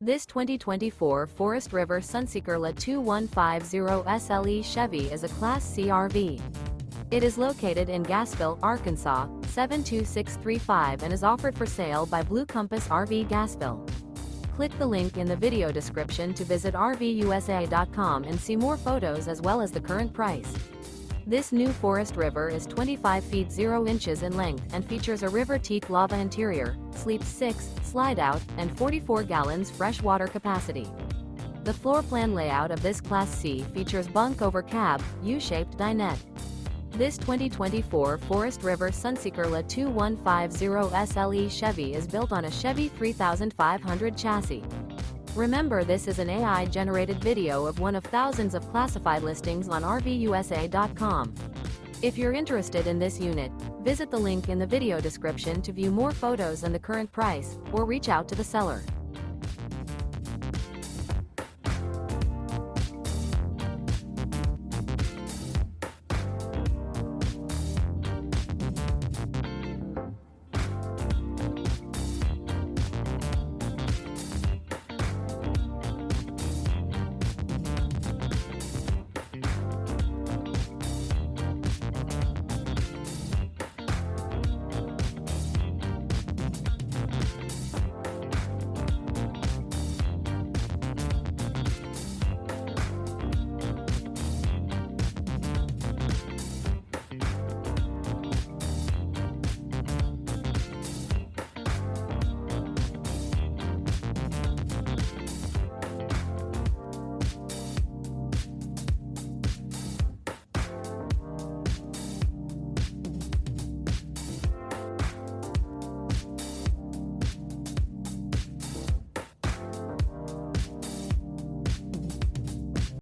This 2024 Forest River Sunseeker LA 2150 SLE Chevy is a Class C RV. It is located in Gassville, Arkansas, 72635 and is offered for sale by Blue Compass RV Gassville. Click the link in the video description to visit RVUSA.com and see more photos as well as the current price. This new Forest River is 25 feet 0 inches in length and features a RIVER TEAK-LAVA interior, sleeps 6, Slideout, and 44 gallons fresh water capacity. The floor plan layout of this Class C features Bunk Over Cab, U-shaped dinette. This 2024 Forest River Sunseeker LA 2150 SLE Chevy is built on a Chevy 3500 chassis. Remember, this is an AI-generated video of one of thousands of classified listings on RVUSA.com. If you're interested in this unit, visit the link in the video description to view more photos and the current price, or reach out to the seller.